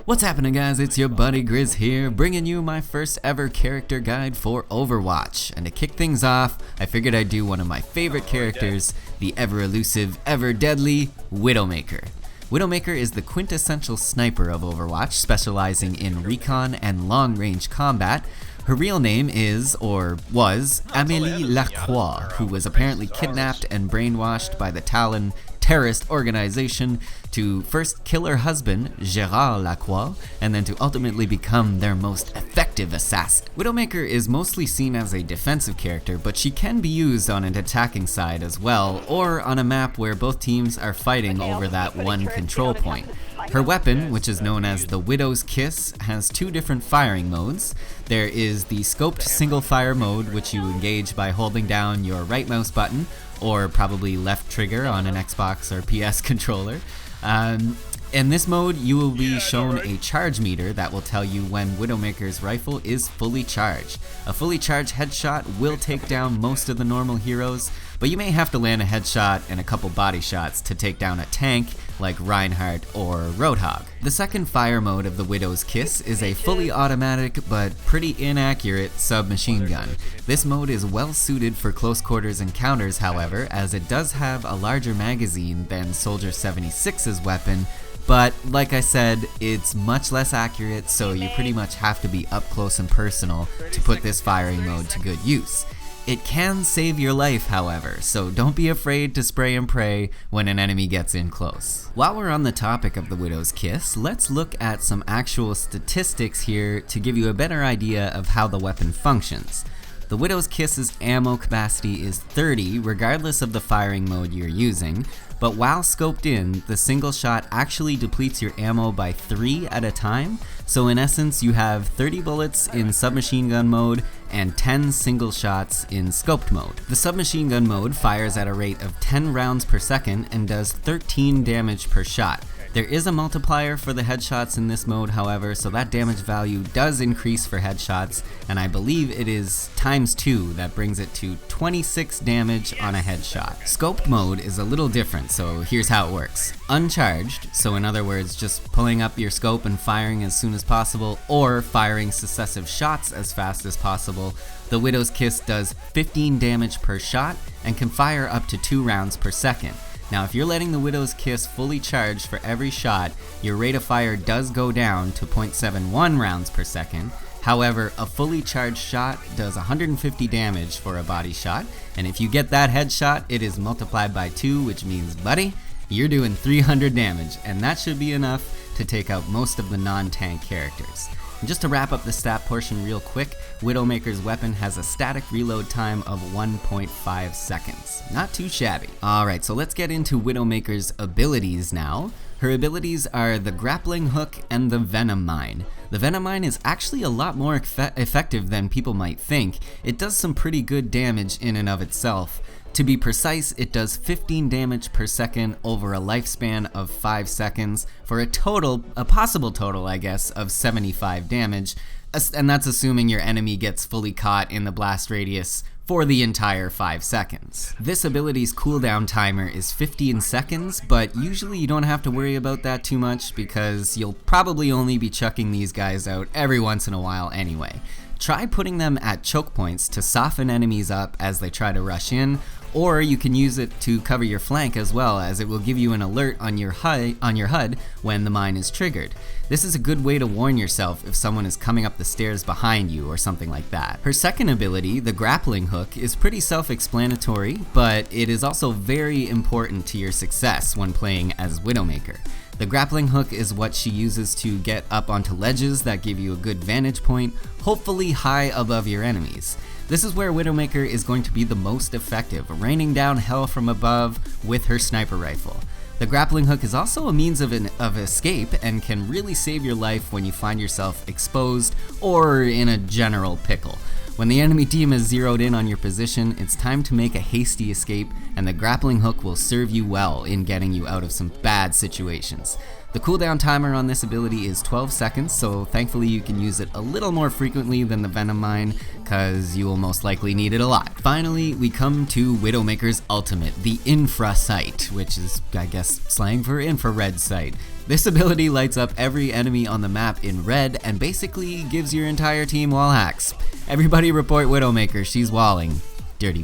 What's happening, guys? It's your buddy Grizz here, bringing you my first ever character guide for Overwatch. And to kick things off, I figured I'd do one of my favorite characters, the ever elusive, ever deadly Widowmaker. Widowmaker is the quintessential sniper of Overwatch, specializing in recon and long-range combat. Her real name is, or was, Amélie Lacroix, who was apparently kidnapped and brainwashed by the Talon terrorist organization to first kill her husband, Gérard Lacroix, and then to ultimately become their most effective assassin. Widowmaker is mostly seen as a defensive character, but she can be used on an attacking side as well, or on a map where both teams are fighting over that one control point. Her weapon, which is known as the Widow's Kiss, has two different firing modes. There is the scoped single fire mode, which you engage by holding down your right mouse button, or probably left trigger on an Xbox or PS controller. In this mode, you will be shown a charge meter that will tell you when Widowmaker's rifle is fully charged. A fully charged headshot will take down most of the normal heroes, but you may have to land a headshot and a couple body shots to take down a tank like Reinhardt or Roadhog. The second fire mode of the Widow's Kiss is a fully automatic but pretty inaccurate submachine gun. This mode is well suited for close quarters encounters, however, as it does have a larger magazine than Soldier 76's weapon, but like I said, it's much less accurate, so you pretty much have to be up close and personal to put this firing mode to good use. It can save your life, however, so don't be afraid to spray and pray when an enemy gets in close. While we're on the topic of the Widow's Kiss, let's look at some actual statistics here to give you a better idea of how the weapon functions. The Widow's Kiss's ammo capacity is 30 regardless of the firing mode you're using, but while scoped in, the single shot actually depletes your ammo by 3 at a time, so in essence you have 30 bullets in submachine gun mode and 10 single shots in scoped mode. The submachine gun mode fires at a rate of 10 rounds per second and does 13 damage per shot. There is a multiplier for the headshots in this mode, however, so that damage value does increase for headshots, and I believe it is ×2 that brings it to 26 damage on a headshot. Scoped mode is a little different, so here's how it works. Uncharged, so in other words, just pulling up your scope and firing as soon as possible, or firing successive shots as fast as possible, the Widow's Kiss does 15 damage per shot and can fire up to 2 rounds per second. Now, if you're letting the Widow's Kiss fully charge for every shot, your rate of fire does go down to 0.71 rounds per second. However, a fully charged shot does 150 damage for a body shot, and if you get that headshot, it is multiplied by 2, which means, buddy, you're doing 300 damage, and that should be enough to take out most of the non-tank characters. And just to wrap up the stat portion real quick, Widowmaker's weapon has a static reload time of 1.5 seconds. Not too shabby. Alright, so let's get into Widowmaker's abilities now. Her abilities are the Grappling Hook and the Venom Mine. The Venom Mine is actually a lot more effective than people might think. It does some pretty good damage in and of itself. To be precise, it does 15 damage per second over a lifespan of 5 seconds for a possible total, I guess, of 75 damage, and that's assuming your enemy gets fully caught in the blast radius for the entire 5 seconds. This ability's cooldown timer is 15 seconds, but usually you don't have to worry about that too much because you'll probably only be chucking these guys out every once in a while anyway. Try putting them at choke points to soften enemies up as they try to rush in, or you can use it to cover your flank as well, as it will give you an alert on your HUD when the mine is triggered. This is a good way to warn yourself if someone is coming up the stairs behind you or something like that. Her second ability, the Grappling Hook, is pretty self-explanatory, but it is also very important to your success when playing as Widowmaker. The Grappling Hook is what she uses to get up onto ledges that give you a good vantage point, hopefully high above your enemies. This is where Widowmaker is going to be the most effective, raining down hell from above with her sniper rifle. The Grappling Hook is also a means of escape and can really save your life when you find yourself exposed or in a general pickle. When the enemy team is zeroed in on your position, it's time to make a hasty escape, and the Grappling Hook will serve you well in getting you out of some bad situations. The cooldown timer on this ability is 12 seconds, so thankfully you can use it a little more frequently than the Venom Mine, cause you will most likely need it a lot. Finally, we come to Widowmaker's ultimate, the Infra Sight, which is, I guess, slang for infrared sight. This ability lights up every enemy on the map in red and basically gives your entire team wall hacks. Everybody report Widowmaker, she's walling. Dirty.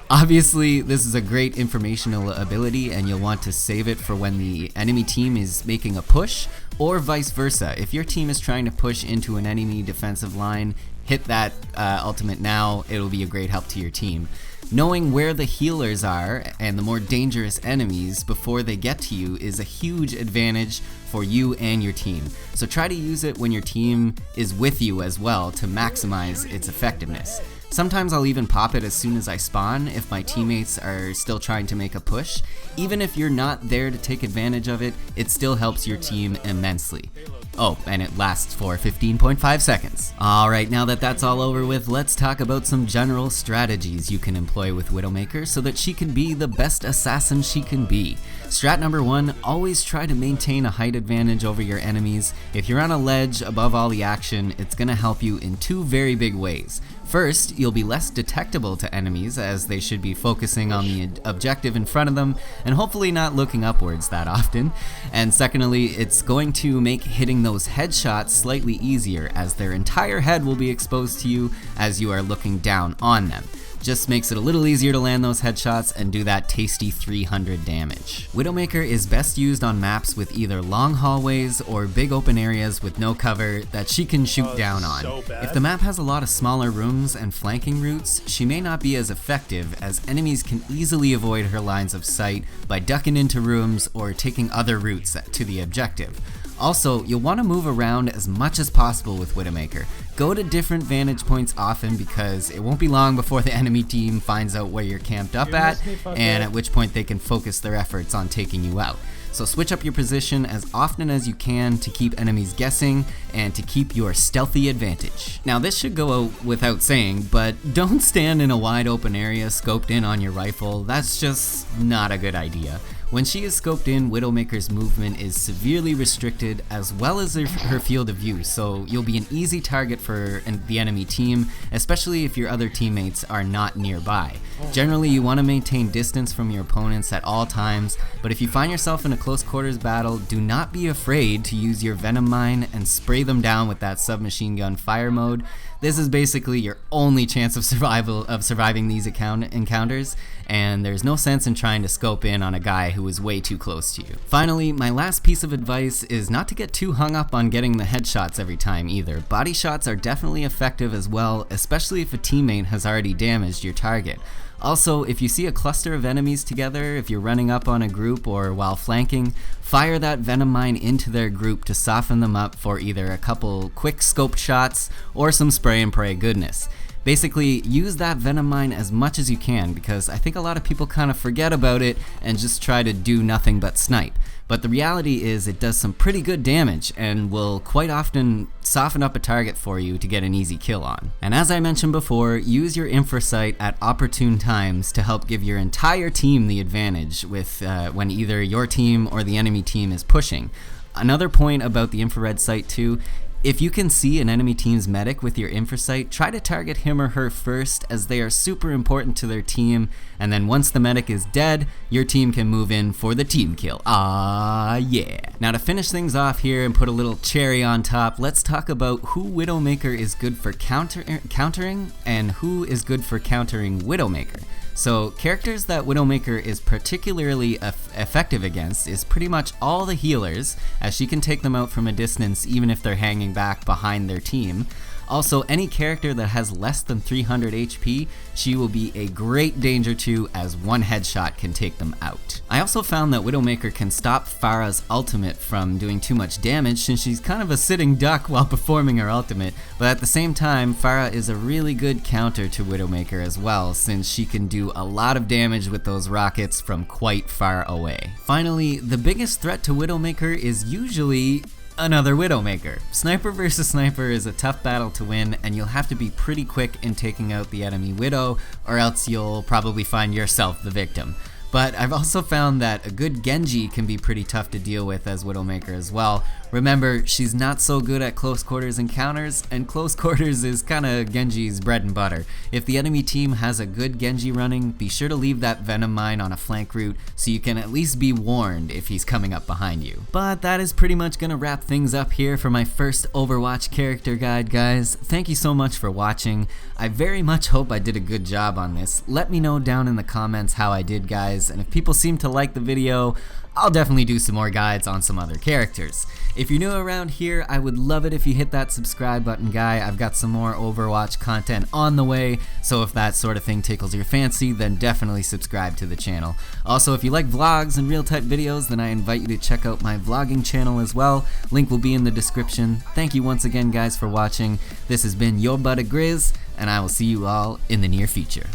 Obviously, this is a great informational ability and you'll want to save it for when the enemy team is making a push, or vice versa. If your team is trying to push into an enemy defensive line, hit that ultimate now, it'll be a great help to your team. Knowing where the healers are and the more dangerous enemies before they get to you is a huge advantage for you and your team. So try to use it when your team is with you as well to maximize its effectiveness. Sometimes I'll even pop it as soon as I spawn if my teammates are still trying to make a push. Even if you're not there to take advantage of it, it still helps your team immensely. Oh, and it lasts for 15.5 seconds. Alright, now that that's all over with, let's talk about some general strategies you can employ with Widowmaker so that she can be the best assassin she can be. Strat number 1, always try to maintain a height advantage over your enemies. If you're on a ledge above all the action, it's gonna help you in 2 very big ways. First, you'll be less detectable to enemies as they should be focusing on the objective in front of them and hopefully not looking upwards that often. And secondly, it's going to make hitting those headshots slightly easier as their entire head will be exposed to you as you are looking down on them. Just makes it a little easier to land those headshots and do that tasty 300 damage. Widowmaker is best used on maps with either long hallways or big open areas with no cover that she can shoot down on. If the map has a lot of smaller rooms and flanking routes, she may not be as effective as enemies can easily avoid her lines of sight by ducking into rooms or taking other routes to the objective. Also, you'll want to move around as much as possible with Widowmaker. Go to different vantage points often because it won't be long before the enemy team finds out where you're camped up at, and at which point they can focus their efforts on taking you out. So switch up your position as often as you can to keep enemies guessing and to keep your stealthy advantage. Now this should go without saying, but don't stand in a wide open area scoped in on your rifle. That's just not a good idea. When she is scoped in, Widowmaker's movement is severely restricted as well as her field of view, so you'll be an easy target for the enemy team, especially if your other teammates are not nearby. Generally, you want to maintain distance from your opponents at all times, but if you find yourself in a close quarters battle, do not be afraid to use your Venom Mine and spray them down with that submachine gun fire mode. This is basically your only chance of surviving these encounters, and there's no sense in trying to scope in on a guy who is way too close to you. Finally, my last piece of advice is not to get too hung up on getting the headshots every time either. Body shots are definitely effective as well, especially if a teammate has already damaged your target. Also, if you see a cluster of enemies together, if you're running up on a group or while flanking, fire that Venom Mine into their group to soften them up for either a couple quick scoped shots or some spray and pray goodness. Basically, use that Venom Mine as much as you can because I think a lot of people kind of forget about it and just try to do nothing but snipe. But the reality is it does some pretty good damage and will quite often soften up a target for you to get an easy kill on. And as I mentioned before, use your infra sight at opportune times to help give your entire team the advantage with when either your team or the enemy team is pushing. Another point about the infrared sight too, if you can see an enemy team's medic with your infra sight, try to target him or her first as they are super important to their team, and then once the medic is dead, your team can move in for the team kill. Ah yeah. Now to finish things off here and put a little cherry on top, let's talk about who Widowmaker is good for countering and who is good for countering Widowmaker. So characters that Widowmaker is particularly effective against is pretty much all the healers, as she can take them out from a distance even if they're hanging back behind their team. Also, any character that has less than 300 HP, she will be a great danger to, as one headshot can take them out. I also found that Widowmaker can stop Pharah's ultimate from doing too much damage since she's kind of a sitting duck while performing her ultimate, but at the same time, Pharah is a really good counter to Widowmaker as well since she can do a lot of damage with those rockets from quite far away. Finally, the biggest threat to Widowmaker is usually another Widowmaker. Sniper versus sniper is a tough battle to win, and you'll have to be pretty quick in taking out the enemy Widow, or else you'll probably find yourself the victim. But I've also found that a good Genji can be pretty tough to deal with as Widowmaker as well. Remember, she's not so good at close quarters encounters, and close quarters is kinda Genji's bread and butter. If the enemy team has a good Genji running, be sure to leave that Venom mine on a flank route so you can at least be warned if he's coming up behind you. But that is pretty much gonna wrap things up here for my first Overwatch character guide, guys. Thank you so much for watching. I very much hope I did a good job on this. Let me know down in the comments how I did, guys, and if people seem to like the video, I'll definitely do some more guides on some other characters. If you're new around here, I would love it if you hit that subscribe button, guy. I've got some more Overwatch content on the way, so if that sort of thing tickles your fancy, then definitely subscribe to the channel. Also, if you like vlogs and real type videos, then I invite you to check out my vlogging channel as well. Link will be in the description. Thank you once again, guys, for watching. This has been your buddy Grizz, and I will see you all in the near future.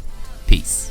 Peace.